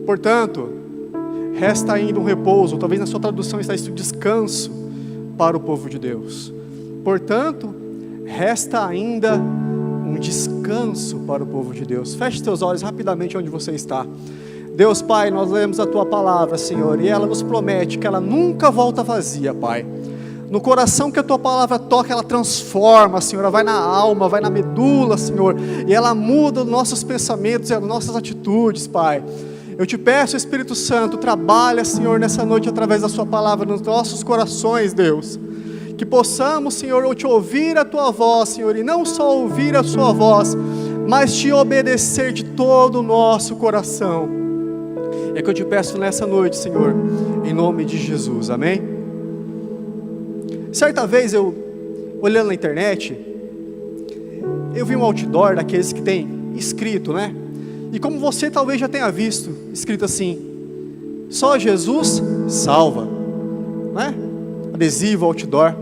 Portanto, resta ainda um repouso, talvez na sua tradução está escrito descanso para o povo de Deus. Portanto, resta ainda um descanso para o povo de Deus. Feche seus olhos rapidamente onde você está. Deus Pai, nós lemos a Tua palavra, Senhor, e ela nos promete que ela nunca volta vazia, Pai. No coração que a Tua palavra toca, ela transforma, Senhor, ela vai na alma, vai na medula, Senhor, e ela muda os nossos pensamentos e as nossas atitudes, Pai. Eu te peço, Espírito Santo, trabalha, Senhor, nessa noite através da Sua palavra nos nossos corações, Deus. Que possamos, Senhor, te ouvir a Tua voz, Senhor, e não só ouvir a Sua voz, mas te obedecer de todo o nosso coração. É que eu te peço nessa noite, Senhor, em nome de Jesus, amém? Certa vez eu, olhando na internet, eu vi um outdoor daqueles que tem escrito, né? E como você talvez já tenha visto, escrito assim: só Jesus salva, né? Adesivo, outdoor.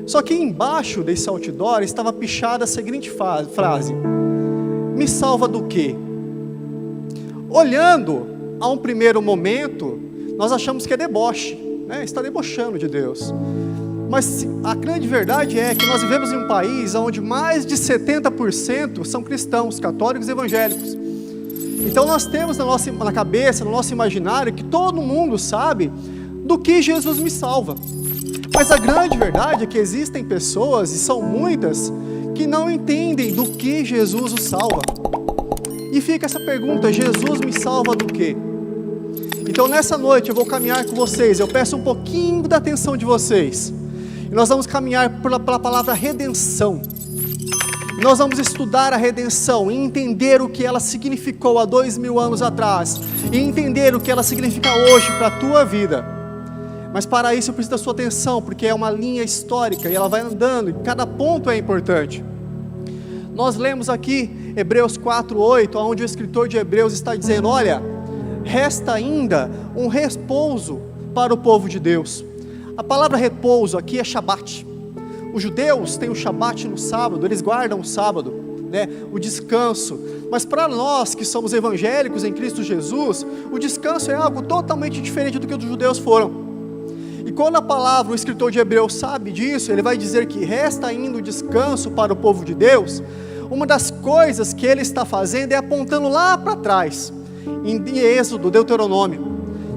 Só que embaixo desse outdoor estava pichada a seguinte frase: me salva do quê? Olhando a um primeiro momento, nós achamos que é deboche, né? Está debochando de Deus. Mas a grande verdade é que nós vivemos em um país onde mais de 70% são cristãos, católicos e evangélicos. Então nós temos na cabeça, no nosso imaginário, que todo mundo sabe do que Jesus me salva. Mas a grande verdade é que existem pessoas, e são muitas, que não entendem do que Jesus os salva. E fica essa pergunta: Jesus me salva do quê? Então nessa noite eu vou caminhar com vocês, eu peço um pouquinho da atenção de vocês. E nós vamos caminhar pela palavra redenção. Nós vamos estudar a redenção e entender o que ela significou há 2000 anos atrás. E entender o que ela significa hoje para a tua vida. Mas para isso eu preciso da sua atenção, porque é uma linha histórica e ela vai andando e cada ponto é importante. Nós lemos aqui Hebreus 4:8, onde o escritor de Hebreus está dizendo: olha, resta ainda um repouso para o povo de Deus. A palavra repouso aqui é Shabat. Os judeus têm o Shabat no sábado, eles guardam o sábado, né, o descanso. Mas para nós que somos evangélicos em Cristo Jesus, o descanso é algo totalmente diferente do que os judeus foram. E quando a palavra, o escritor de Hebreus sabe disso, ele vai dizer que resta ainda o descanso para o povo de Deus. Uma das coisas que ele está fazendo é apontando lá para trás, em Êxodo, Deuteronômio.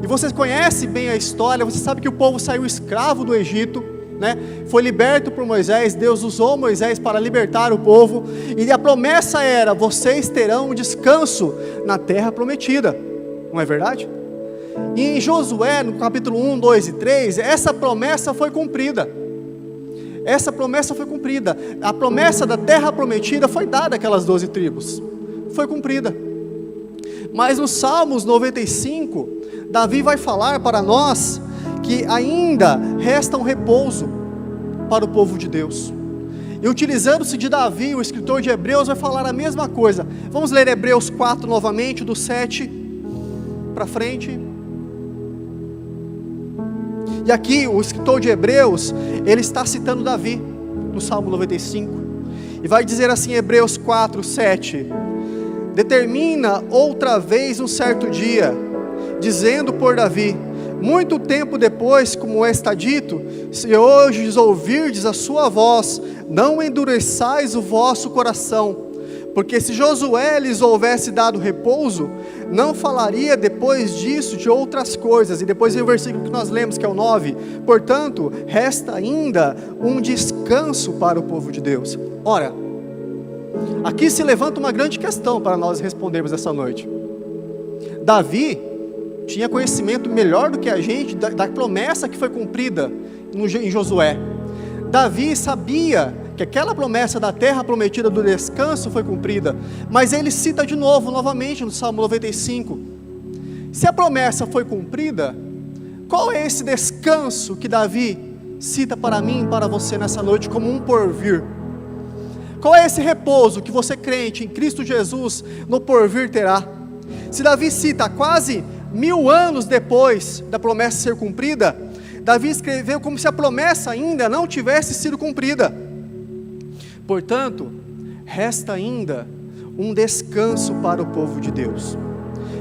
E vocês conhecem bem a história, você sabe que o povo saiu escravo do Egito, né? Foi liberto por Moisés, Deus usou Moisés para libertar o povo, e a promessa era: vocês terão um descanso na terra prometida, não é verdade? E em Josué, no capítulo 1, 2 e 3, essa promessa foi cumprida. Essa promessa foi cumprida. A promessa da terra prometida foi dada àquelas 12 tribos, foi cumprida. Mas no Salmos 95, Davi vai falar para nós que ainda resta um repouso para o povo de Deus. E utilizando-se de Davi, o escritor de Hebreus vai falar a mesma coisa. Vamos ler Hebreus 4 novamente, do 7 para frente. E aqui o escritor de Hebreus, ele está citando Davi, no Salmo 95. E vai dizer assim, Hebreus 4, 7. Determina outra vez um certo dia, dizendo por Davi: muito tempo depois, como está dito, se hoje ouvirdes a sua voz, não endureçais o vosso coração, porque se Josué lhes houvesse dado repouso, não falaria depois disso de outras coisas. E depois vem o versículo que nós lemos, que é o 9, portanto, resta ainda um descanso para o povo de Deus. Ora, aqui se levanta uma grande questão para nós respondermos essa noite. Davi tinha conhecimento melhor do que a gente da promessa que foi cumprida em Josué. Davi sabia que aquela promessa da terra prometida do descanso foi cumprida, mas ele cita novamente no Salmo 95. Se a promessa foi cumprida, qual é esse descanso que Davi cita para mim e para você nessa noite como um porvir? Qual é esse repouso que você, crente em Cristo Jesus, no porvir terá? Se Davi cita quase 1000 anos depois da promessa ser cumprida, Davi escreveu como se a promessa ainda não tivesse sido cumprida. Portanto, resta ainda um descanso para o povo de Deus.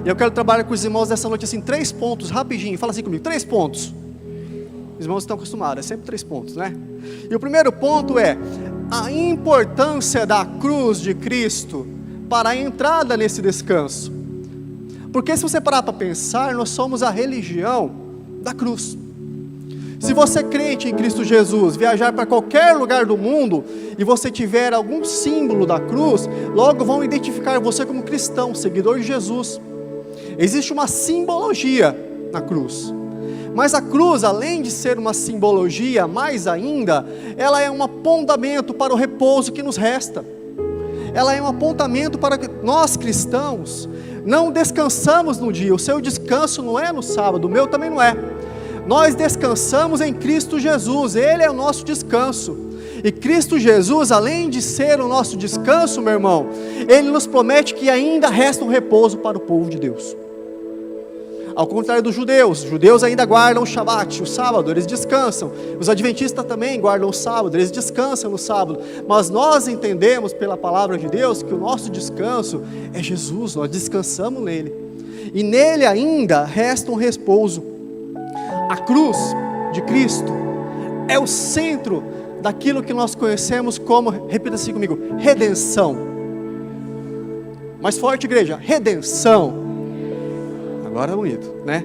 E eu quero trabalhar com os irmãos dessa noite assim, 3 pontos, rapidinho. Fala assim comigo, 3 pontos. Os irmãos estão acostumados, é sempre 3 pontos, né? E o primeiro ponto é a importância da cruz de Cristo para a entrada nesse descanso. Porque se você parar para pensar, nós somos a religião da cruz. Se você é crente em Cristo Jesus, viajar para qualquer lugar do mundo e você tiver algum símbolo da cruz, logo vão identificar você como cristão, seguidor de Jesus. Existe uma simbologia na cruz. Mas a cruz, além de ser uma simbologia, mais ainda, ela é um apontamento para o repouso que nos resta. Ela é um apontamento para que nós cristãos não descansamos no dia. O seu descanso não é no sábado, o meu também não é. Nós descansamos em Cristo Jesus, Ele é o nosso descanso. E Cristo Jesus, além de ser o nosso descanso, meu irmão, Ele nos promete que ainda resta um repouso para o povo de Deus. Ao contrário dos judeus, os judeus ainda guardam o Shabat, o sábado, eles descansam. Os adventistas também guardam o sábado, eles descansam no sábado. Mas nós entendemos pela palavra de Deus que o nosso descanso é Jesus, nós descansamos nele. E nele ainda resta um repouso. A cruz de Cristo é o centro daquilo que nós conhecemos como, repita assim comigo, redenção. Mais forte, igreja, redenção. Agora é bonito, né?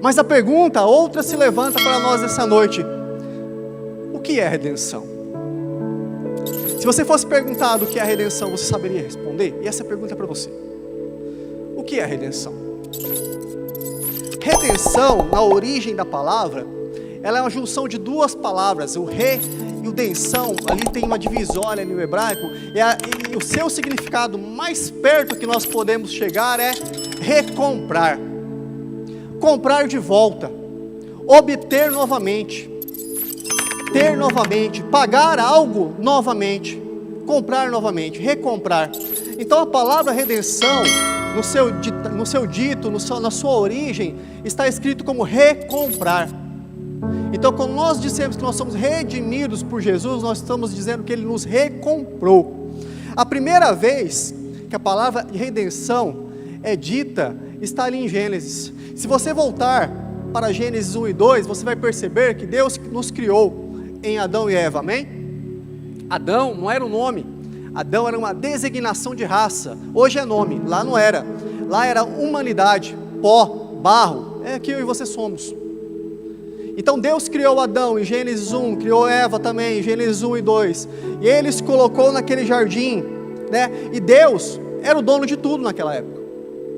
Mas a pergunta, outra se levanta para nós essa noite: o que é redenção? Se você fosse perguntado o que é redenção, você saberia responder? E essa pergunta é para você: o que é redenção? Redenção, na origem da palavra, ela é uma junção de 2 palavras, o re e o denção. Ali tem uma divisória no hebraico, e o seu significado mais perto que nós podemos chegar é recomprar. Comprar de volta, obter novamente, ter novamente, pagar algo novamente, comprar novamente, recomprar. Então a palavra redenção, no seu dito, na sua origem, está escrito como recomprar. Então quando nós dissemos que nós somos redimidos por Jesus, nós estamos dizendo que Ele nos recomprou. A primeira vez que a palavra redenção é dita, está ali em Gênesis. Se você voltar para Gênesis 1 e 2, você vai perceber que Deus nos criou em Adão e Eva, amém? Adão não era um nome, Adão era uma designação de raça. Hoje é nome, lá não era. Lá era humanidade, pó, barro, é que eu e você somos. Então Deus criou Adão em Gênesis 1, criou Eva também em Gênesis 1 e 2, e Ele se colocou naquele jardim, né? E Deus era o dono de tudo naquela época.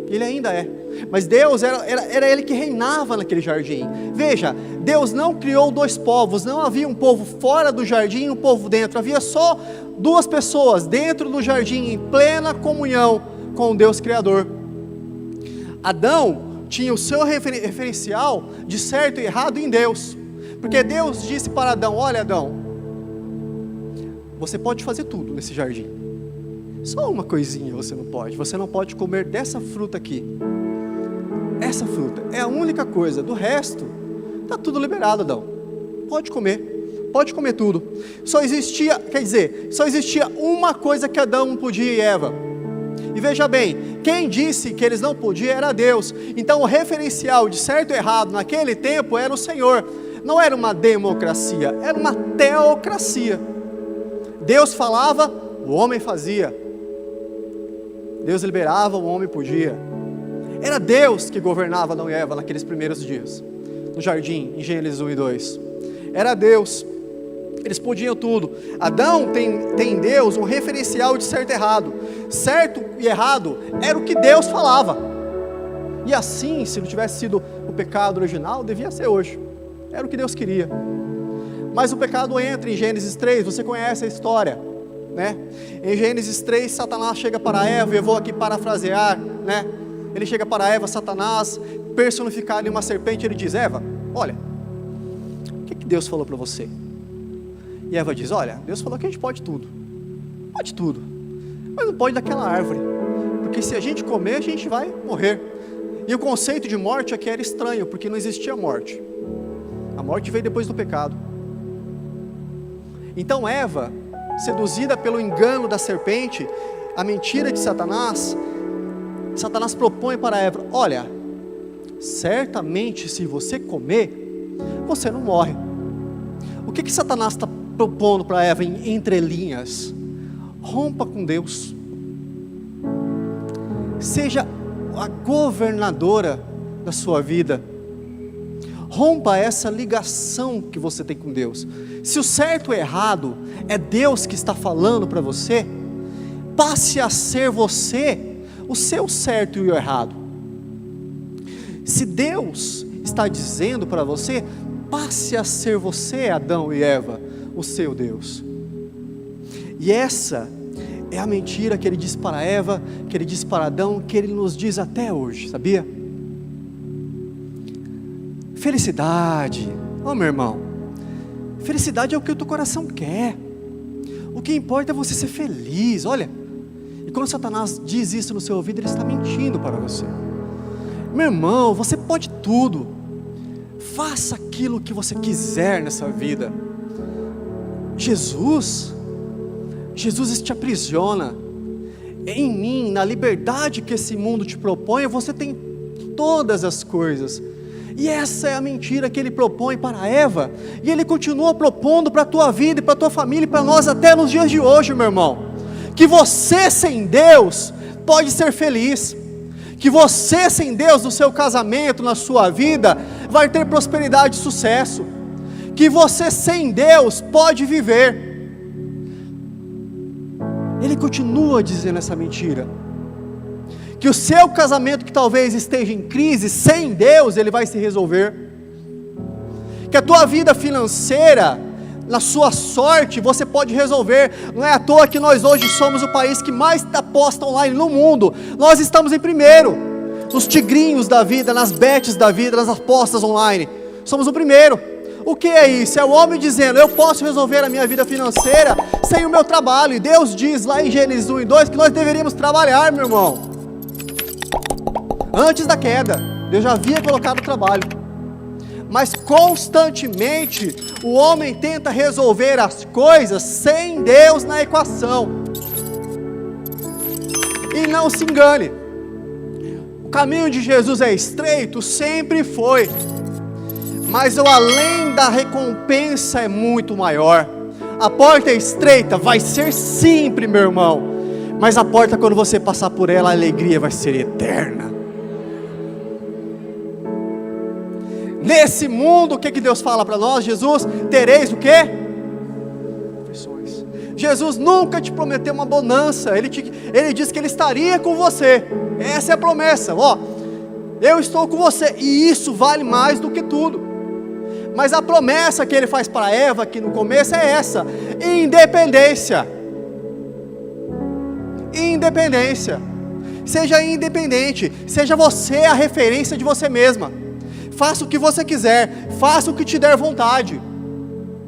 Ele ainda é, mas Deus era Ele que reinava naquele jardim. Veja, Deus não criou 2 povos, não havia um povo fora do jardim e um povo dentro, havia só 2 pessoas dentro do jardim, em plena comunhão com o Deus Criador. Adão tinha o seu referencial de certo e errado em Deus, porque Deus disse para Adão: olha Adão, você pode fazer tudo nesse jardim, só uma coisinha você não pode comer dessa fruta aqui. Essa fruta é a única coisa, do resto está tudo liberado, Adão, pode comer tudo. Só existia uma coisa que Adão não podia e Eva. E veja bem, quem disse que eles não podiam era Deus. Então o referencial de certo e errado naquele tempo era o Senhor. Não era uma democracia, era uma teocracia. Deus falava, o homem fazia. Deus liberava, o homem podia. Era Deus que governava Adão e Eva naqueles primeiros dias, no jardim, em Gênesis 1 e 2. Era Deus, eles podiam tudo. Adão tem em Deus um referencial de certo e errado. Certo e errado era o que Deus falava. E assim, se não tivesse sido o pecado original, devia ser hoje. Era o que Deus queria. Mas o pecado entra em Gênesis 3, você conhece a história, né? Em Gênesis 3, Satanás chega para Eva, e eu vou aqui parafrasear, né? Ele chega para Eva, Satanás, personificado em uma serpente, ele diz: Eva, olha, o que Deus falou para você? E Eva diz: olha, Deus falou que a gente pode tudo, mas não pode daquela árvore, porque se a gente comer, a gente vai morrer. E o conceito de morte aqui era estranho, porque não existia morte. A morte veio depois do pecado. Então Eva, seduzida pelo engano da serpente, a mentira de Satanás, Satanás propõe para Eva: olha, certamente se você comer, você não morre. O que Satanás está propondo para Eva em entrelinhas? Rompa com Deus. Seja a governadora da sua vida. Rompa essa ligação que você tem com Deus. Se o certo ou errado é Deus que está falando para você, passe a ser você o seu certo e o errado. Se Deus está dizendo para você, passe a ser você, Adão e Eva, o seu Deus. E essa é a mentira que ele disse para Eva, que ele disse para Adão, que ele nos diz até hoje, sabia? Felicidade, meu irmão, felicidade é o que o teu coração quer. O que importa é você ser feliz. Olha, e quando Satanás diz isso no seu ouvido, ele está mentindo para você. Meu irmão, você pode tudo. Faça aquilo que você quiser nessa vida. Jesus te aprisiona. Em mim, na liberdade que esse mundo te propõe, você tem todas as coisas. E essa é a mentira que ele propõe para Eva, e ele continua propondo para a tua vida, e para a tua família, e para nós até nos dias de hoje, meu irmão, que você sem Deus pode ser feliz, que você sem Deus no seu casamento, na sua vida, vai ter prosperidade e sucesso, que você sem Deus pode viver. Ele continua dizendo essa mentira, que o seu casamento que talvez esteja em crise, sem Deus ele vai se resolver, que a tua vida financeira, na sua sorte, você pode resolver. Não é à toa que nós hoje somos o país que mais aposta online no mundo. Nós estamos em primeiro, nos tigrinhos da vida, nas bets da vida, nas apostas online, somos o primeiro. O que é isso? É o homem dizendo: eu posso resolver a minha vida financeira sem o meu trabalho. E Deus diz lá em Gênesis 1 e 2 que nós deveríamos trabalhar, meu irmão. Antes da queda, Deus já havia colocado o trabalho, mas constantemente o homem tenta resolver as coisas sem Deus na equação. E não se engane, o caminho de Jesus é estreito, sempre foi, mas o além da recompensa é muito maior. A porta é estreita, vai ser sempre, meu irmão, mas a porta, quando você passar por ela, a alegria vai ser eterna. Nesse mundo, o que Deus fala para nós? Jesus, tereis o quê? Aflições. Jesus nunca te prometeu uma bonança. Ele disse que Ele estaria com você. Essa é a promessa. Eu estou com você. E isso vale mais do que tudo. Mas a promessa que Ele faz para Eva aqui no começo é essa: independência. Independência. Seja independente. Seja você a referência de você mesma. Faça o que você quiser, faça o que te der vontade,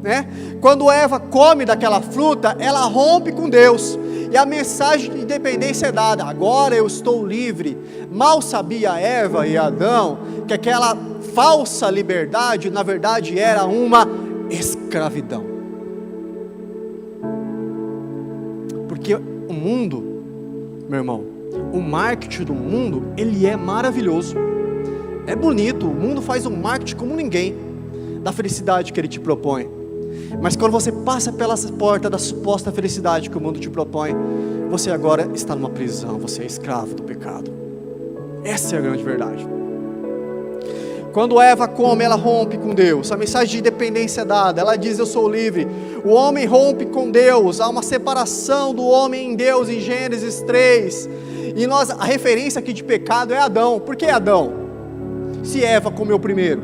né? Quando Eva come daquela fruta, ela rompe com Deus, e a mensagem de independência é dada: agora eu estou livre. Mal sabia Eva e Adão que aquela falsa liberdade, na verdade, era uma escravidão. Porque o mundo, meu irmão, o marketing do mundo, ele é maravilhoso. É bonito, o mundo faz um marketing como ninguém, da felicidade que ele te propõe. Mas quando você passa pela porta da suposta felicidade que o mundo te propõe, você agora está numa prisão, você é escravo do pecado. Essa é a grande verdade. Quando Eva come, ela rompe com Deus. A mensagem de independência é dada, ela diz: eu sou livre. O homem rompe com Deus, há uma separação do homem em Deus em Gênesis 3. E a referência aqui de pecado é Adão. Por que Adão? Se Eva comeu primeiro.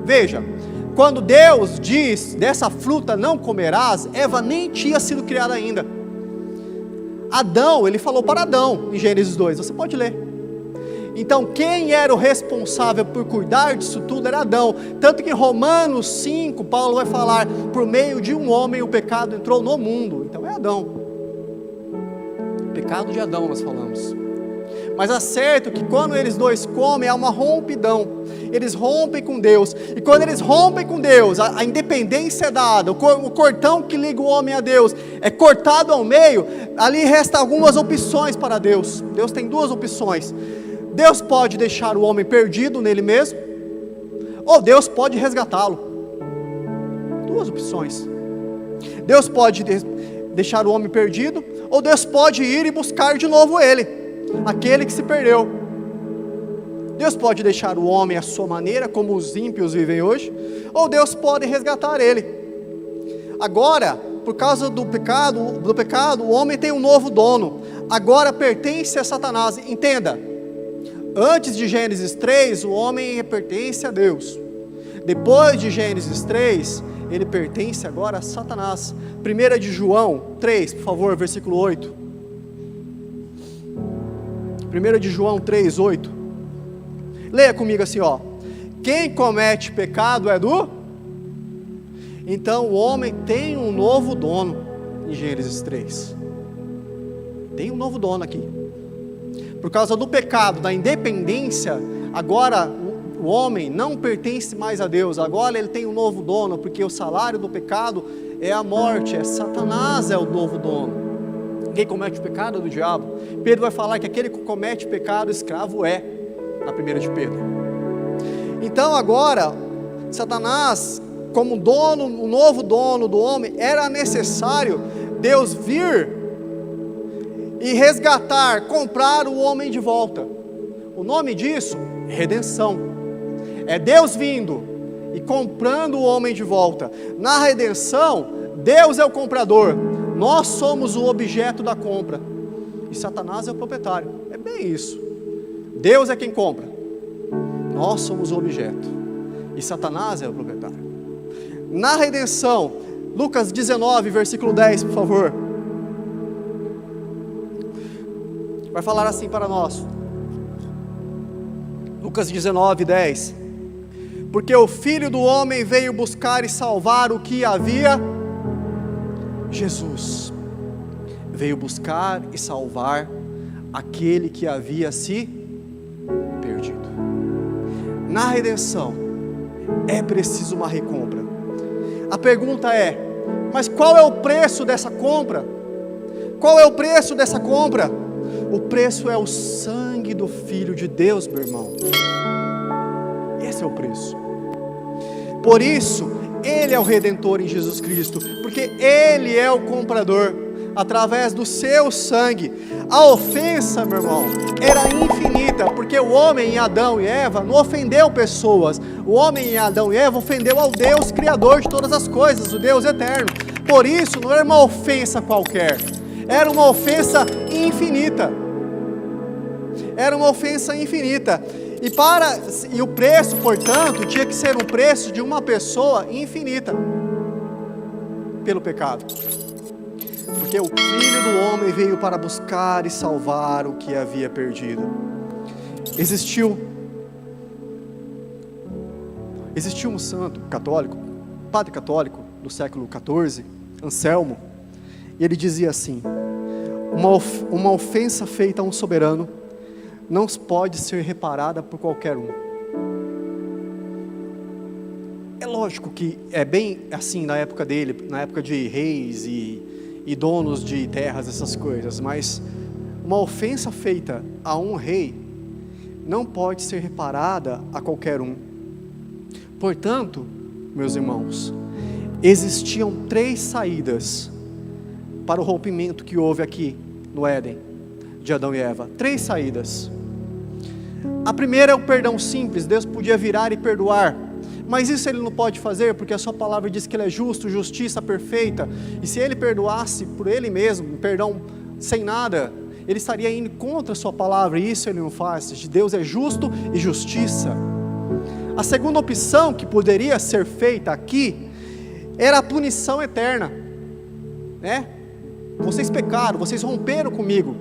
Veja, quando Deus diz: dessa fruta não comerás, Eva nem tinha sido criada ainda. Adão, ele falou para Adão em Gênesis 2, você pode ler. Então quem era o responsável por cuidar disso tudo era Adão. Tanto que em Romanos 5, Paulo vai falar: por meio de um homem o pecado entrou no mundo. Então é Adão. O pecado de Adão nós falamos. Mas é certo que quando eles dois comem, há uma rompidão. Eles rompem com Deus. E quando eles rompem com Deus, a independência é dada. O cordão que liga o homem a Deus é cortado ao meio. Ali resta algumas opções para Deus. Deus tem duas opções. Deus pode deixar o homem perdido nele mesmo, ou Deus pode resgatá-lo. Duas opções. Deus pode deixar o homem perdido, ou Deus pode ir e buscar de novo ele, aquele que se perdeu. Deus pode deixar o homem à sua maneira, como os ímpios vivem hoje, ou Deus pode resgatar ele. Agora, por causa do pecado, o homem tem um novo dono. Agora pertence a Satanás. Entenda, antes de Gênesis 3, o homem pertence a Deus. Depois de Gênesis 3, ele pertence agora a Satanás. 1 de João 3, por favor, versículo 8. 1 de João 3, 8. Leia comigo assim, ó. Quem comete pecado é do... Então o homem tem um novo dono, em Gênesis 3. Tem um novo dono aqui. Por causa do pecado, da independência, agora o homem não pertence mais a Deus. Agora ele tem um novo dono, porque o salário do pecado é a morte. Satanás é o novo dono. Quem comete pecado é do diabo. Pedro vai falar que aquele que comete pecado, escravo é, na 1 de Pedro. Então agora, Satanás, como dono, o novo dono do homem, era necessário Deus vir e resgatar, comprar o homem de volta. O nome disso é redenção. É Deus vindo e comprando o homem de volta. Na redenção, Deus é o comprador, nós somos o objeto da compra, e Satanás é o proprietário. É bem isso. Deus é quem compra, nós somos o objeto, e Satanás é o proprietário. Na redenção, Lucas 19, versículo 10, por favor. Vai falar assim para nós. Lucas 19, 10. Porque o Filho do Homem veio buscar e salvar o que havia... Jesus veio buscar e salvar aquele que havia se perdido. Na redenção, é preciso uma recompra. A pergunta é, mas qual é o preço dessa compra? Qual é o preço dessa compra? O preço é o sangue do Filho de Deus, meu irmão. Esse é o preço. Por isso, Ele é o Redentor em Jesus Cristo, porque Ele é o comprador, através do seu sangue. A ofensa, meu irmão, era infinita, porque o homem em Adão e Eva não ofendeu pessoas. O homem em Adão e Eva ofendeu ao Deus Criador de todas as coisas, o Deus eterno. Por isso, não era uma ofensa qualquer, era uma ofensa infinita. Era uma ofensa infinita. E o preço, portanto, tinha que ser um preço de uma pessoa infinita, pelo pecado. Porque o Filho do Homem veio para buscar e salvar o que havia perdido. Existiu um santo católico, padre católico do século XIV, Anselmo, e ele dizia assim: uma ofensa feita a um soberano não pode ser reparada por qualquer um. É lógico que é bem assim na época dele, na época de reis e donos de terras, essas coisas, mas uma ofensa feita a um rei não pode ser reparada a qualquer um. Portanto, meus irmãos, existiam 3 saídas para o rompimento que houve aqui no Éden, de Adão e Eva. 3 saídas. A primeira é o perdão simples. Deus podia virar e perdoar, mas isso Ele não pode fazer, porque a sua palavra diz que Ele é justo, justiça perfeita, e se Ele perdoasse por Ele mesmo, perdão sem nada, Ele estaria indo contra a sua palavra, e isso Ele não faz. Deus é justo e justiça. A segunda opção que poderia ser feita aqui, era a punição eterna, né? Vocês pecaram, vocês romperam comigo,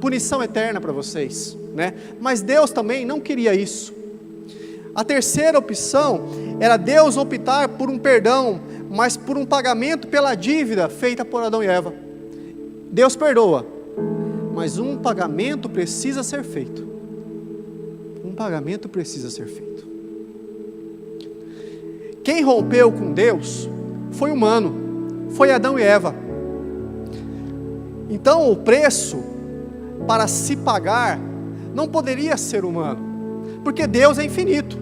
punição eterna para vocês, né? Mas Deus também não queria isso. A terceira opção era Deus optar por um perdão, mas por um pagamento pela dívida feita por Adão e Eva. Deus perdoa, mas um pagamento precisa ser feito. Um pagamento precisa ser feito. Quem rompeu com Deus foi humano, foi Adão e Eva. Então o preço para se pagar não poderia ser humano, porque Deus é infinito.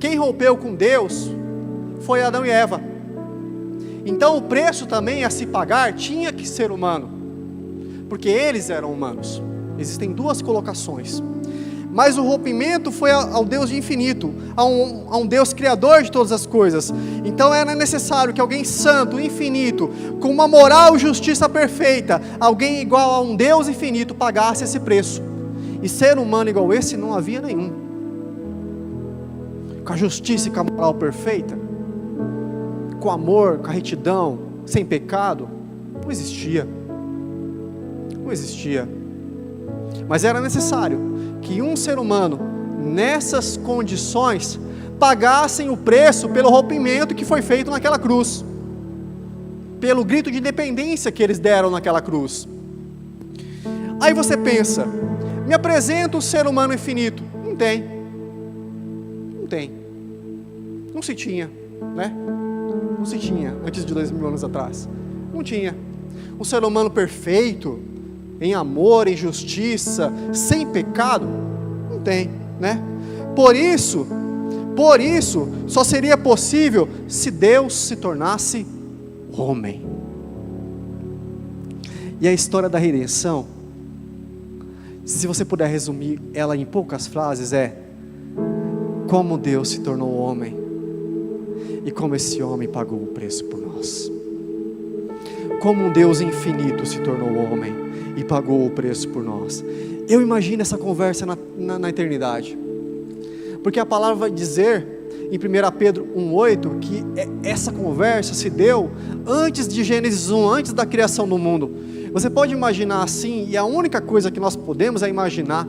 Quem rompeu com Deus foi Adão e Eva. Então o preço também a se pagar tinha que ser humano, porque eles eram humanos. Existem duas colocações. Mas o rompimento foi ao Deus de infinito, a um Deus criador de todas as coisas. Então era necessário que alguém santo, infinito, com uma moral e justiça perfeita, alguém igual a um Deus infinito, pagasse esse preço. E ser humano igual esse não havia nenhum. Com a justiça e com a moral perfeita, com amor, com a retidão, sem pecado, não existia. Não existia. Mas era necessário que um ser humano, nessas condições, pagassem o preço pelo rompimento que foi feito naquela cruz, pelo grito de independência que eles deram naquela cruz. Aí você pensa, me apresenta um ser humano infinito. Não tem. Não tem. Não se tinha, né? Não se tinha, antes de 2000 anos atrás. Não tinha. Um ser humano perfeito, em amor, em justiça, sem pecado, não tem, né? Por isso, só seria possível se Deus se tornasse homem. E a história da redenção, se você puder resumir ela em poucas frases, é como Deus se tornou homem e como esse homem pagou o preço por nós. Como um Deus infinito se tornou homem e pagou o preço por nós. Eu imagino essa conversa na eternidade, porque a palavra vai dizer em 1 Pedro 1,8 que essa conversa se deu antes de Gênesis 1, antes da criação do mundo. Você pode imaginar assim, e a única coisa que nós podemos é imaginar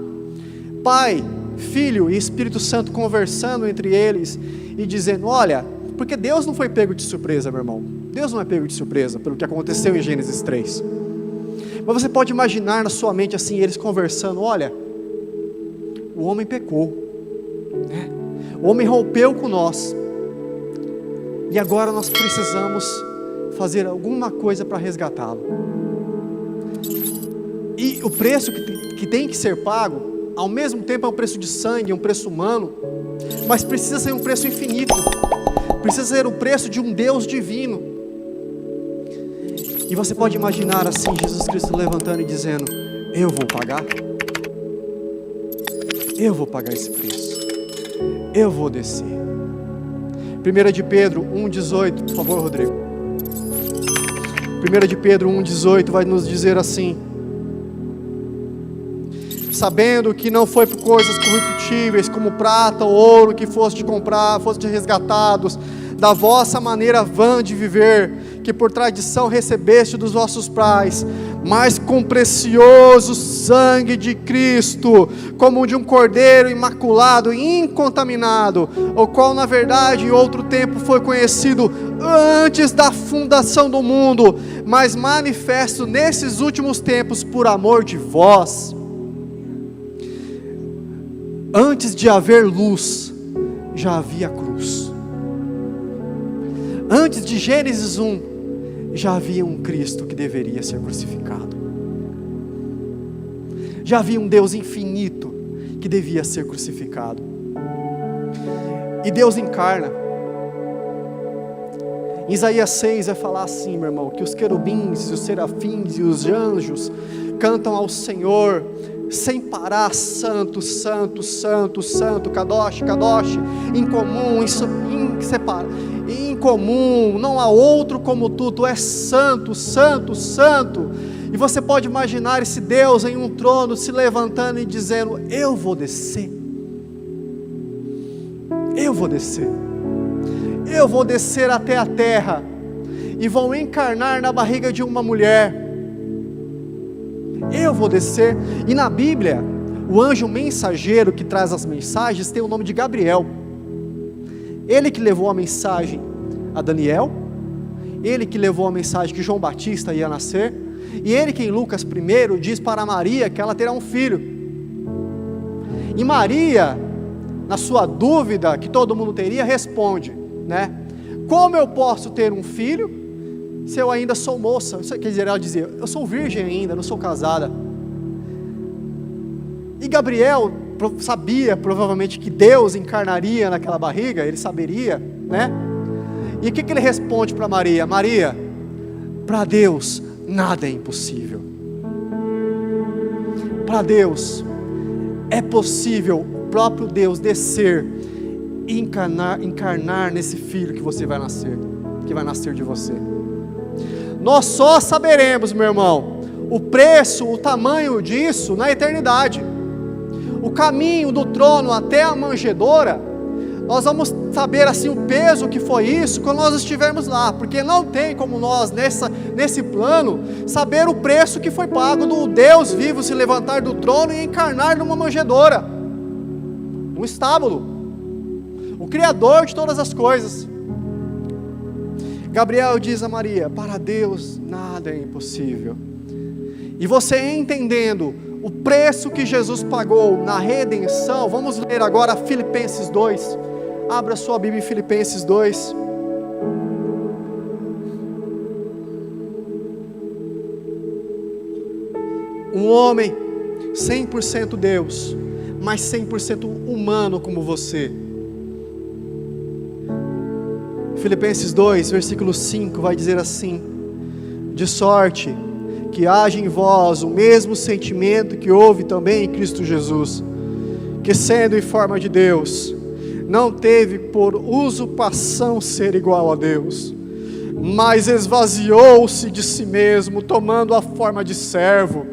Pai, Filho e Espírito Santo conversando entre eles e dizendo, olha, porque Deus não foi pego de surpresa, meu irmão. Deus não é pego de surpresa pelo que aconteceu em Gênesis 3. Mas você pode imaginar na sua mente assim, eles conversando, olha, o homem pecou, né? O homem rompeu com nós, e agora nós precisamos fazer alguma coisa para resgatá-lo. E o preço que tem que ser pago, ao mesmo tempo é um preço de sangue, um preço humano, mas precisa ser um preço infinito, precisa ser o preço de um Deus divino. E você pode imaginar assim, Jesus Cristo levantando e dizendo, eu vou pagar esse preço, eu vou descer. 1 de Pedro 1,18, por favor, Rodrigo. 1 de Pedro 1,18 vai nos dizer assim, sabendo que não foi por coisas corruptíveis, como prata ou ouro, que foste resgatados da vossa maneira vã de viver, que por tradição recebeste dos vossos pais, mas com precioso sangue de Cristo, como de um cordeiro imaculado e incontaminado, o qual na verdade em outro tempo foi conhecido antes da fundação do mundo, mas manifesto nesses últimos tempos por amor de vós. Antes de haver luz, já havia cruz. Antes de Gênesis 1, já havia um Cristo que deveria ser crucificado. Já havia um Deus infinito que devia ser crucificado. E Deus encarna. Em Isaías 6 vai falar assim, meu irmão, que os querubins, os serafins e os anjos cantam ao Senhor sem parar, santo, santo, santo, santo, Kadosh, Kadosh, incomum, incomum, não há outro como tu és santo, santo, santo. E você pode imaginar esse Deus em um trono se levantando e dizendo, eu vou descer, eu vou descer até a terra, e vou encarnar na barriga de uma mulher, eu vou descer. E na Bíblia, o anjo mensageiro que traz as mensagens tem o nome de Gabriel. Ele que levou a mensagem a Daniel, ele que levou a mensagem que João Batista ia nascer, E ele que em Lucas 1 diz para Maria que ela terá um filho. E Maria, na sua dúvida que todo mundo teria, responde, né? Como eu posso ter um filho se eu ainda sou moça? Quer dizer, ela dizia, eu sou virgem ainda, não sou casada. E Gabriel sabia provavelmente que Deus encarnaria naquela barriga, ele saberia, né? E o que ele responde para Maria? Maria, para Deus nada é impossível. Para Deus é possível o próprio Deus descer e encarnar nesse filho que você vai nascer, que vai nascer de você. Nós só saberemos, meu irmão, o preço, o tamanho disso na eternidade. O caminho do trono até a manjedoura, nós vamos saber assim o peso que foi isso quando nós estivermos lá, porque não tem como nós nesse plano saber o preço que foi pago do Deus vivo se levantar do trono e encarnar numa manjedoura, num estábulo, o Criador de todas as coisas. Gabriel diz a Maria, para Deus nada é impossível. E você entendendo o preço que Jesus pagou na redenção, vamos ler agora Filipenses 2, abra sua Bíblia em Filipenses 2, um homem 100% Deus, mas 100% humano como você. Filipenses 2, versículo 5 vai dizer assim, de sorte que haja em vós o mesmo sentimento que houve também em Cristo Jesus, que sendo em forma de Deus, não teve por usurpação ser igual a Deus, mas esvaziou-se de si mesmo, tomando a forma de servo,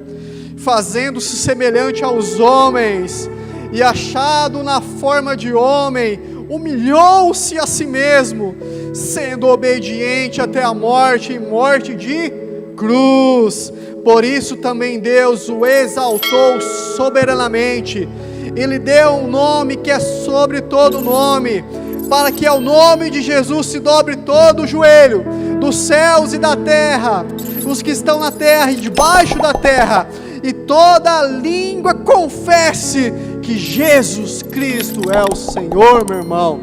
fazendo-se semelhante aos homens, e achado na forma de homem, humilhou-se a si mesmo, sendo obediente até a morte, e morte de cruz. Por isso também Deus o exaltou soberanamente, e lhe deu um nome que é sobre todo nome, para que ao nome de Jesus se dobre todo o joelho, dos céus e da terra, os que estão na terra e debaixo da terra, e toda língua confesse que Jesus Cristo é o Senhor, meu irmão,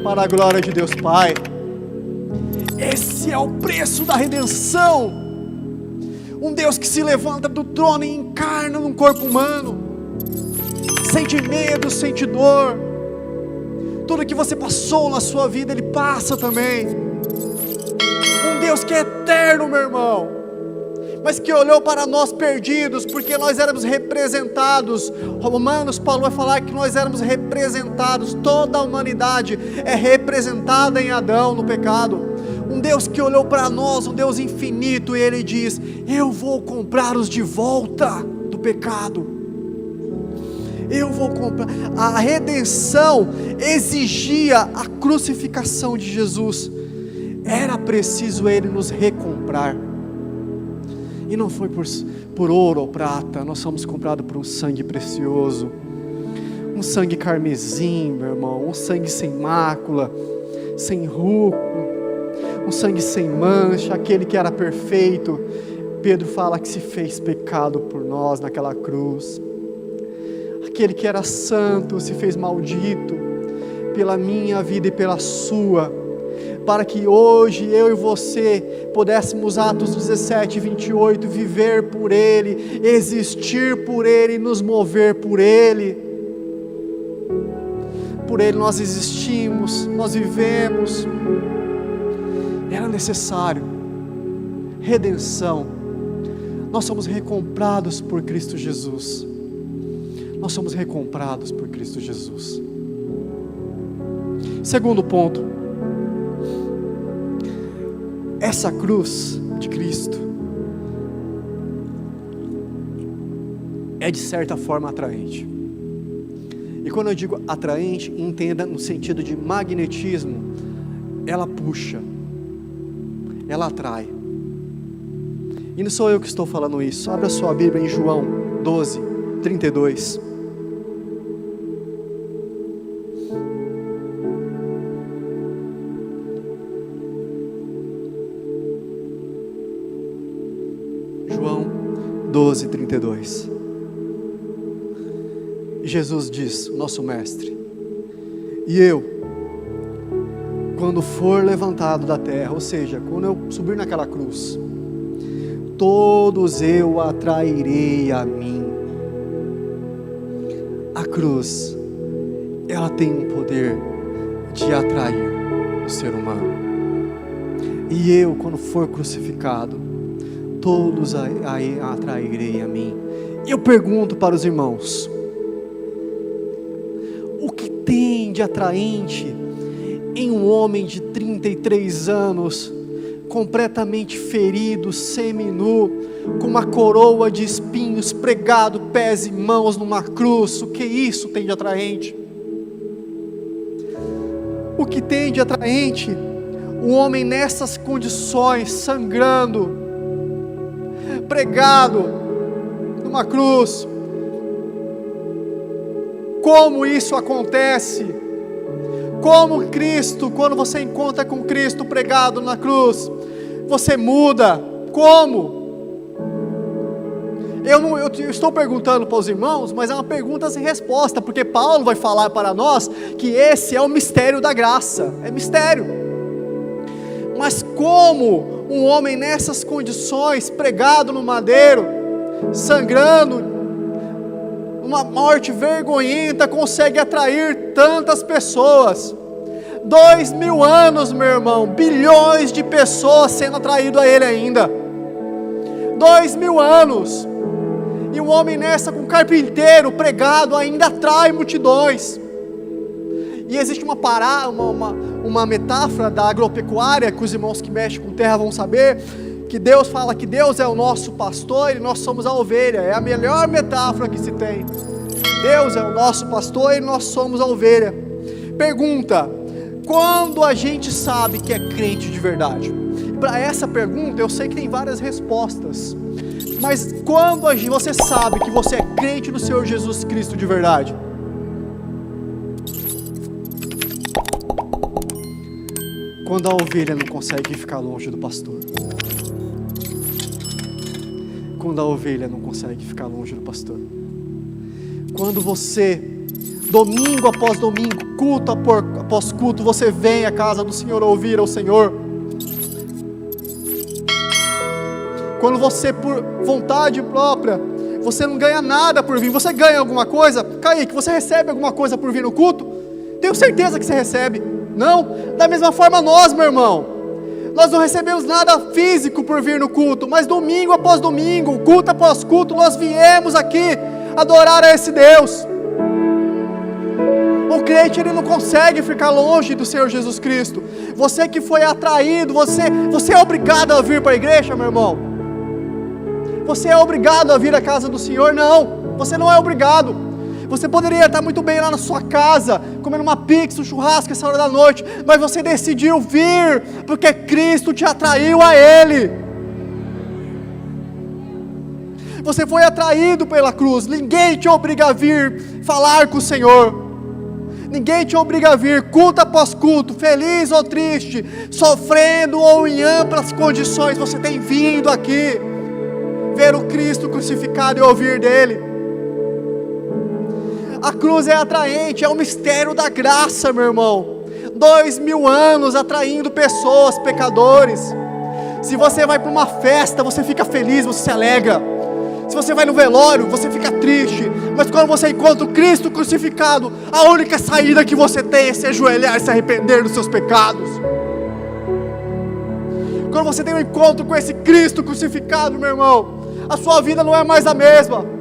para a glória de Deus Pai. Esse é o preço da redenção. Um Deus que se levanta do trono e encarna num corpo humano, sente medo, sente dor, tudo que você passou na sua vida, Ele passa também. Um Deus que é eterno, meu irmão, mas que olhou para nós perdidos, porque nós éramos representados. Romanos, Paulo vai falar que nós éramos representados, toda a humanidade é representada em Adão no pecado. Um Deus que olhou para nós, um Deus infinito, e Ele diz, eu vou comprá-los de volta do pecado. Eu vou comprar. A redenção exigia a crucificação de Jesus. Era preciso Ele nos recomprar. E não foi por ouro ou prata, nós somos comprados por um sangue precioso. Um sangue carmesim, meu irmão, um sangue sem mácula, sem rugo, um sangue sem mancha, aquele que era perfeito. Pedro fala que se fez pecado por nós naquela cruz. Aquele que era santo se fez maldito pela minha vida e pela sua, para que hoje eu e você pudéssemos, Atos 17, 28, viver por Ele, existir por Ele, nos mover por Ele. Por Ele nós existimos, nós vivemos. Era necessário redenção. Nós somos recomprados por Cristo Jesus. Nós somos recomprados por Cristo Jesus. Segundo ponto, essa cruz de Cristo é de certa forma atraente. E quando eu digo atraente, entenda no sentido de magnetismo. Ela puxa, ela atrai. E não sou eu que estou falando isso. Abra sua Bíblia em João 12, 32. João 12:32. Jesus diz, nosso mestre: e eu, quando for levantado da terra, ou seja, quando eu subir naquela cruz, todos eu atrairei a mim. A cruz, ela tem um poder de atrair o ser humano. E eu, quando for crucificado, todos atrairei a mim. Eu pergunto para os irmãos: o que tem de atraente em um homem de 33 anos, completamente ferido, seminu, com uma coroa de espinhos, pregado pés e mãos numa cruz? O que isso tem de atraente? O que tem de atraente um homem nessas condições, sangrando, pregado numa cruz? Como isso acontece? Como Cristo, quando você encontra com Cristo pregado na cruz, você muda? Como? Eu estou perguntando para os irmãos, mas é uma pergunta sem resposta, porque Paulo vai falar para nós que esse é o mistério da graça, é mistério. Mas como um homem nessas condições, pregado no madeiro, sangrando, uma morte vergonhenta, consegue atrair tantas pessoas? 2000 anos, meu irmão, bilhões de pessoas sendo atraído a ele ainda. 2000 anos, e um homem nessa com carpinteiro pregado ainda atrai multidões. E existe uma metáfora da agropecuária, que os irmãos que mexem com terra vão saber, que Deus fala que Deus é o nosso pastor e nós somos a ovelha. É a melhor metáfora que se tem. Deus é o nosso pastor e nós somos a ovelha. Pergunta: quando a gente sabe que é crente de verdade? Para essa pergunta eu sei que tem várias respostas, mas quando você sabe que você é crente no Senhor Jesus Cristo de verdade? Quando a ovelha não consegue ficar longe do pastor. Quando a ovelha não consegue ficar longe do pastor. Quando você, domingo após domingo, culto após culto, você vem à casa do Senhor ouvir ao Senhor. Quando você, por vontade própria, você não ganha nada por vir. Você ganha alguma coisa? Kaique, você recebe alguma coisa por vir no culto? Tenho certeza que você recebe. Não? Da mesma forma nós, meu irmão. Nós não recebemos nada físico por vir no culto, mas domingo após domingo, culto após culto, nós viemos aqui adorar a esse Deus. O crente, ele não consegue ficar longe do Senhor Jesus Cristo. Você que foi atraído, você é obrigado a vir para a igreja, meu irmão? Você é obrigado a vir à casa do Senhor? Não, você não é obrigado. Você poderia estar muito bem lá na sua casa, comendo uma pizza, um churrasco essa hora da noite, mas você decidiu vir, porque Cristo te atraiu a Ele. Você foi atraído pela cruz. Ninguém te obriga a vir falar com o Senhor. Ninguém te obriga a vir, culto após culto, feliz ou triste, sofrendo ou em amplas condições, você tem vindo aqui, ver o Cristo crucificado e ouvir dele. A cruz é atraente, é um mistério da graça, meu irmão. 2000 anos atraindo pessoas, pecadores. Se você vai para uma festa, você fica feliz, você se alegra. Se você vai no velório, você fica triste. Mas quando você encontra o Cristo crucificado, a única saída que você tem é se ajoelhar e se arrepender dos seus pecados. Quando você tem um encontro com esse Cristo crucificado, meu irmão, a sua vida não é mais a mesma.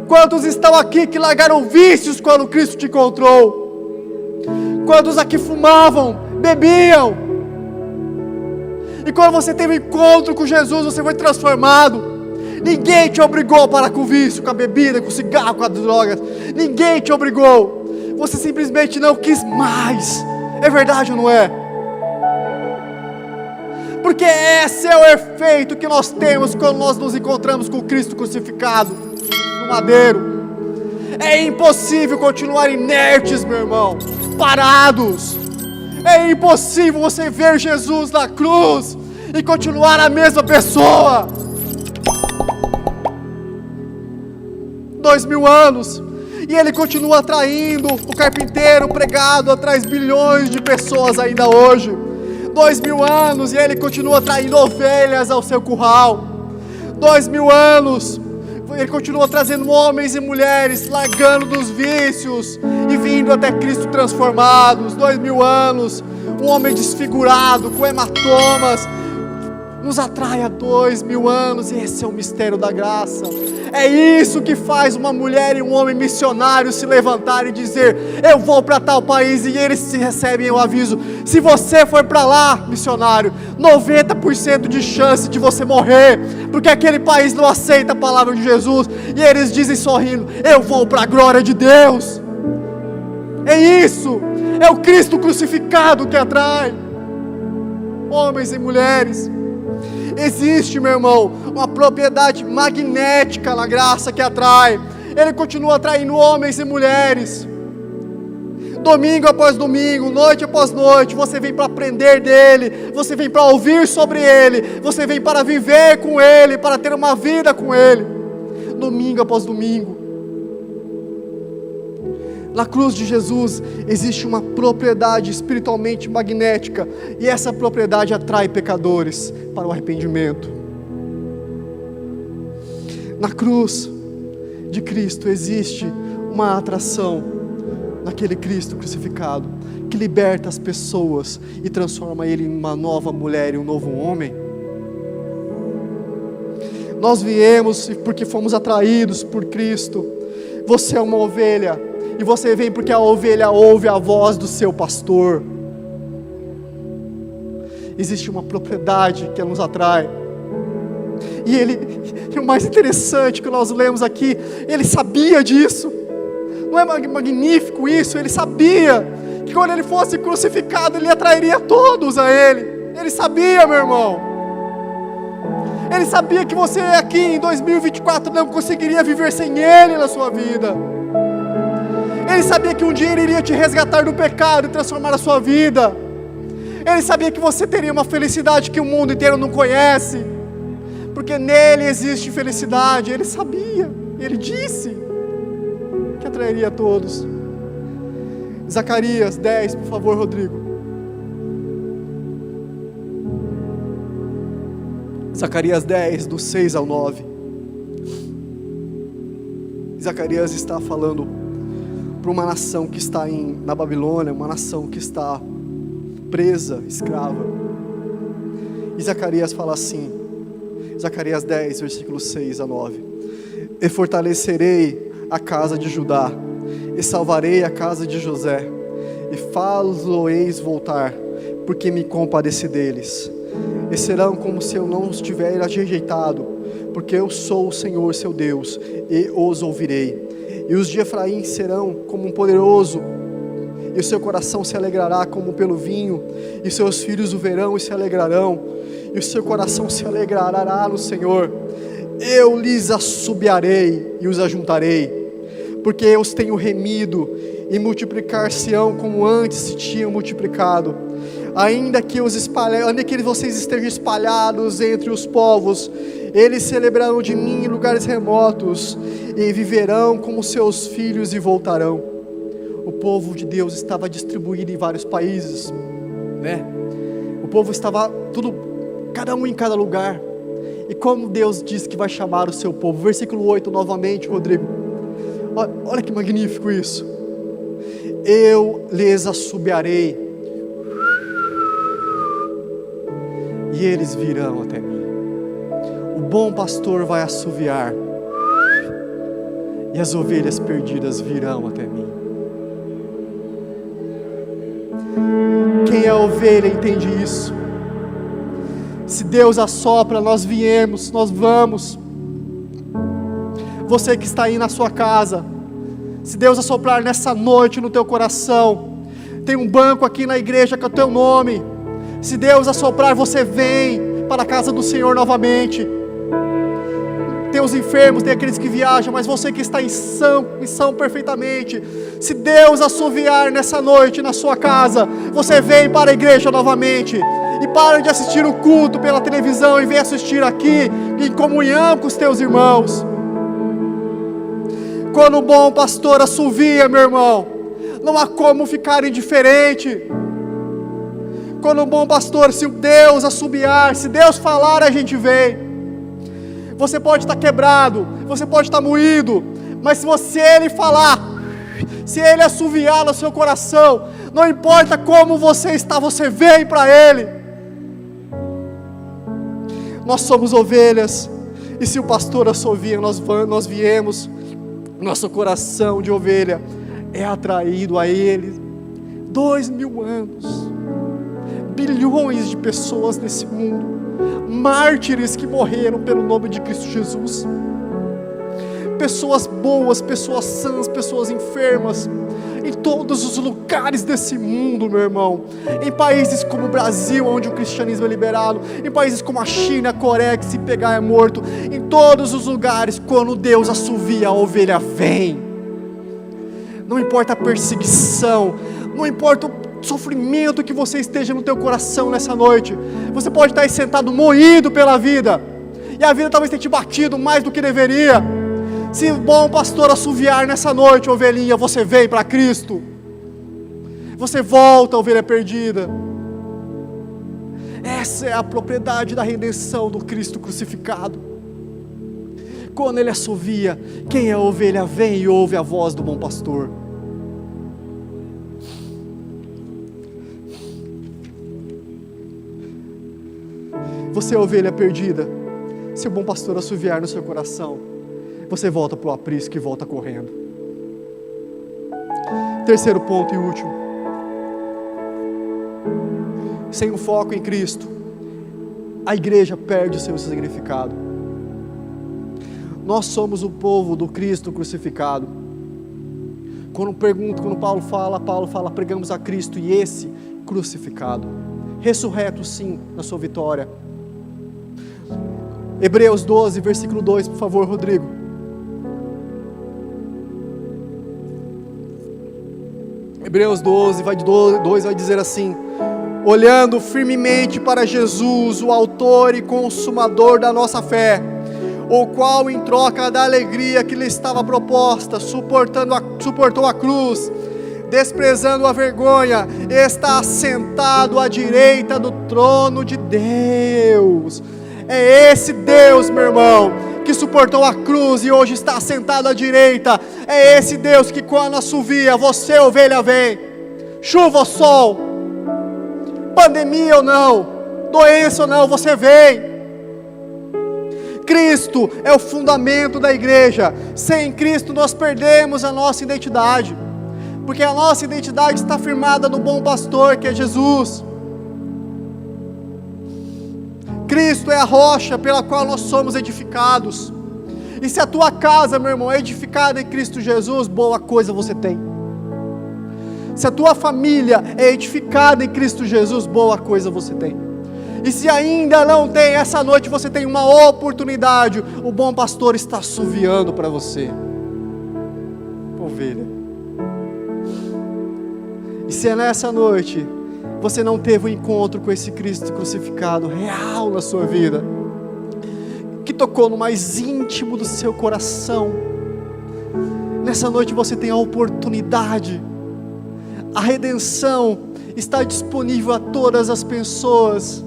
Quantos estão aqui que largaram vícios quando Cristo te encontrou? Quantos aqui fumavam, bebiam? E quando você teve um encontro com Jesus, você foi transformado. Ninguém te obrigou a parar com o vício, com a bebida, com o cigarro, com as drogas. Ninguém te obrigou. Você simplesmente não quis mais. É verdade ou não é? Porque esse é o efeito que nós temos quando nós nos encontramos com Cristo crucificado no madeiro. É impossível continuar inertes, meu irmão, parados. É impossível você ver Jesus na cruz e continuar a mesma pessoa. 2000 anos, e Ele continua atraindo o carpinteiro pregado, atrai bilhões de pessoas ainda hoje. 2000 anos, e Ele continua atraindo ovelhas ao seu curral. 2000 anos, Ele continua trazendo homens e mulheres, largando dos vícios e vindo até Cristo transformados. 2000 anos, um homem desfigurado, com hematomas, nos atrai há 2000 anos, e esse é o mistério da graça. É isso que faz uma mulher e um homem missionário se levantar e dizer: eu vou para tal país, e eles se recebem o aviso: se você for para lá, missionário, 90% de chance de você morrer, porque aquele país não aceita a palavra de Jesus, e eles dizem sorrindo: eu vou para a glória de Deus. É isso, é o Cristo crucificado que atrai homens e mulheres. Existe, meu irmão, uma propriedade magnética na graça que atrai. Ele continua atraindo homens e mulheres. Domingo após domingo, noite após noite, você vem para aprender dele, você vem para ouvir sobre ele, você vem para viver com ele, para ter uma vida com ele. Domingo após domingo. Na cruz de Jesus existe uma propriedade espiritualmente magnética, e essa propriedade atrai pecadores para o arrependimento. Na cruz de Cristo existe uma atração naquele Cristo crucificado, que liberta as pessoas e transforma ele em uma nova mulher e um novo homem. Nós viemos porque fomos atraídos por Cristo. Você é uma ovelha, e você vem porque a ovelha ouve a voz do seu pastor. Existe uma propriedade que nos atrai. E o mais interessante que nós lemos aqui, ele sabia disso. Não é magnífico isso? Ele sabia que quando ele fosse crucificado, ele atrairia todos a ele. Ele sabia, meu irmão. Ele sabia que você aqui em 2024 não conseguiria viver sem ele na sua vida. Ele sabia que um dia ele iria te resgatar do pecado e transformar a sua vida. Ele sabia que você teria uma felicidade que o mundo inteiro não conhece, porque nele existe felicidade. Ele sabia, ele disse que atrairia a todos. Zacarias 10, por favor, Rodrigo. Zacarias 10, do 6 ao 9. Zacarias está falando para uma nação que está na Babilônia, uma nação que está presa, escrava. E Zacarias fala assim, Zacarias 10, versículos 6 a 9: e fortalecerei a casa de Judá, e salvarei a casa de José, e faz-lo-eis voltar, porque me compadeci deles. E serão como se eu não os tivesse rejeitado, porque eu sou o Senhor seu Deus, e os ouvirei. E os de Efraim serão como um poderoso, e o seu coração se alegrará como pelo vinho, e seus filhos o verão e se alegrarão, e o seu coração se alegrará no Senhor. Eu lhes assobiarei e os ajuntarei, porque eu os tenho remido, e multiplicar-se-ão como antes se tinham multiplicado. Ainda que vocês estejam espalhados entre os povos, eles se lembrarão de mim em lugares remotos, e viverão como seus filhos e voltarão. O povo de Deus estava distribuído em vários países, né? O povo estava cada um em cada lugar. E como Deus diz que vai chamar o seu povo? Versículo 8 novamente, Rodrigo. Olha que magnífico isso. Eu lhes assobiarei, e eles virão até mim. O bom pastor vai assoviar, e as ovelhas perdidas virão até mim. Quem é ovelha entende isso. Se Deus assopra, nós viemos, nós vamos. Você que está aí na sua casa, se Deus assoprar nessa noite no teu coração, tem um banco aqui na igreja com o teu nome. Se Deus assoprar, você vem para a casa do Senhor novamente. Tem os enfermos, tem aqueles que viajam, mas você que está em são perfeitamente, se Deus assoviar nessa noite na sua casa, você vem para a igreja novamente, e para de assistir o culto pela televisão, e vem assistir aqui, em comunhão com os teus irmãos. Quando o bom pastor assovia, meu irmão, não há como ficar indiferente. Quando o bom pastor, se Deus assobiar, se Deus falar, a gente vem. Você pode estar quebrado, você pode estar moído, mas se Ele falar, se Ele assoviar no seu coração, não importa como você está, você vem para Ele. Nós somos ovelhas, e se o pastor assovia, nós viemos, nosso coração de ovelha é atraído a Ele. 2000 anos, bilhões de pessoas nesse mundo, mártires que morreram pelo nome de Cristo Jesus, pessoas boas, pessoas sãs, pessoas enfermas, em todos os lugares desse mundo, meu irmão, em países como o Brasil, onde o cristianismo é liberado, em países como a China, a Coreia, que se pegar é morto, em todos os lugares, quando Deus assovia, a ovelha vem. Não importa a perseguição, não importa o sofrimento que você esteja no teu coração nessa noite, você pode estar aí sentado moído pela vida, e a vida talvez tenha te batido mais do que deveria. Se o bom pastor assoviar nessa noite, ovelhinha, você vem para Cristo, você volta, ovelha perdida. Essa é a propriedade da redenção do Cristo crucificado. Quando Ele assovia, quem é a ovelha vem e ouve a voz do bom pastor. Você é ovelha perdida, se o bom pastor assoviar no seu coração, você volta para o aprisco e volta correndo. Terceiro ponto e último: sem o foco em Cristo, a igreja perde o seu significado. Nós somos o povo do Cristo crucificado. Quando Paulo fala, pregamos a Cristo e esse crucificado, ressurreto sim, na sua vitória. Hebreus 12, versículo 2, por favor, Rodrigo. Hebreus 12, vai dizer assim: olhando firmemente para Jesus, o autor e consumador da nossa fé, o qual em troca da alegria que lhe estava proposta, suportou a cruz, desprezando a vergonha, está assentado à direita do trono de Deus. É esse Deus, meu irmão, que suportou a cruz e hoje está sentado à direita. É esse Deus que quando assovia, você, ovelha, vem. Chuva ou sol, pandemia ou não, doença ou não, você vem. Cristo é o fundamento da igreja. Sem Cristo nós perdemos a nossa identidade, porque a nossa identidade está firmada no bom pastor, que é Jesus. Cristo é a rocha pela qual nós somos edificados. E se a tua casa, meu irmão, é edificada em Cristo Jesus, boa coisa você tem. Se a tua família é edificada em Cristo Jesus, boa coisa você tem. E se ainda não tem, essa noite você tem uma oportunidade. O bom pastor está assoviando para você, ovelha. E se é nessa noite você não teve um encontro com esse Cristo crucificado real na sua vida, que tocou no mais íntimo do seu coração, nessa noite você tem a oportunidade. A redenção está disponível a todas as pessoas.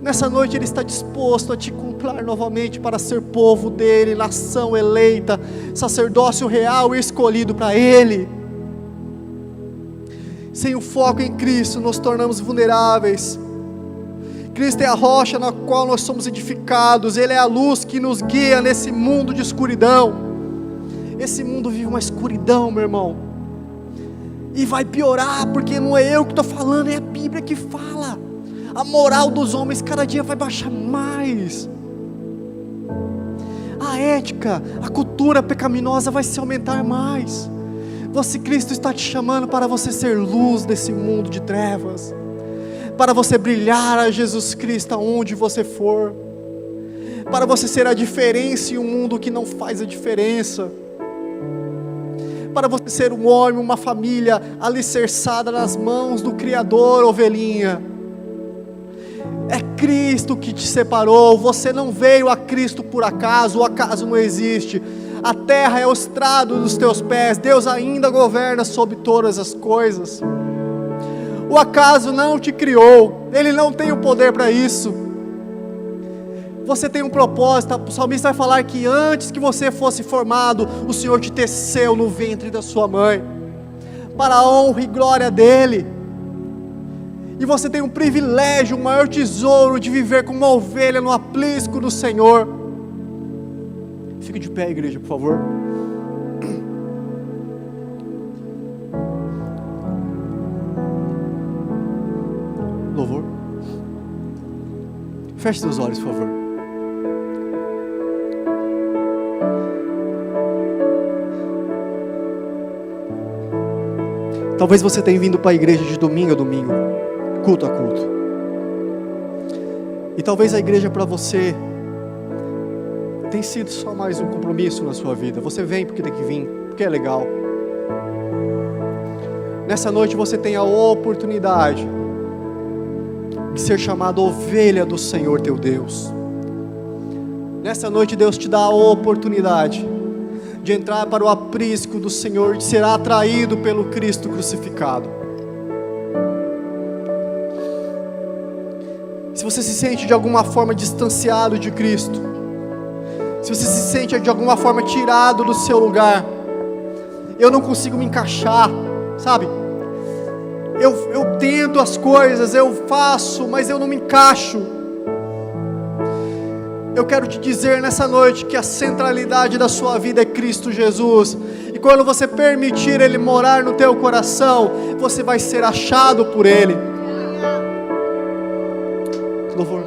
Nessa noite Ele está disposto a te comprar novamente para ser povo dEle, nação eleita, sacerdócio real e escolhido para Ele. Sem o foco em Cristo, nos tornamos vulneráveis. Cristo é a rocha na qual nós somos edificados. Ele é a luz que nos guia nesse mundo de escuridão. Esse mundo vive uma escuridão, meu irmão, e vai piorar, porque não é eu que estou falando, é a Bíblia que fala. A moral dos homens cada dia vai baixar mais. A ética, a cultura pecaminosa vai se aumentar mais. Cristo está te chamando para você ser luz desse mundo de trevas, para você brilhar a Jesus Cristo aonde você for, para você ser a diferença em um mundo que não faz a diferença, para você ser um homem, uma família alicerçada nas mãos do Criador, ovelhinha. É Cristo que te separou. Você não veio a Cristo por acaso, o acaso não existe. a terra é o estrado dos teus pés, Deus ainda governa sobre todas as coisas. O acaso não te criou, Ele não tem o poder para isso. Você tem um propósito. O salmista vai falar que antes que você fosse formado, o Senhor te teceu no ventre da sua mãe, para a honra e glória dEle. E você tem um privilégio, um maior tesouro de viver como uma ovelha no aprisco do Senhor. Fique de pé, igreja, por favor. Louvor. Feche seus olhos, por favor. Talvez você tenha vindo para a igreja de domingo a domingo, culto a culto. E talvez a igreja para você tem sido só mais um compromisso na sua vida. Você vem porque tem que vir, porque é legal. Nessa noite você tem a oportunidade de ser chamado ovelha do Senhor teu Deus. Nessa noite Deus te dá a oportunidade de entrar para o aprisco do Senhor, de ser atraído pelo Cristo crucificado. Se você se sente de alguma forma distanciado de Cristo, se você se sente de alguma forma tirado do seu lugar, eu não consigo me encaixar, sabe? Eu tento as coisas, eu faço, mas eu não me encaixo. Eu quero te dizer nessa noite que a centralidade da sua vida é Cristo Jesus. E quando você permitir Ele morar no teu coração, você vai ser achado por Ele. Louvor.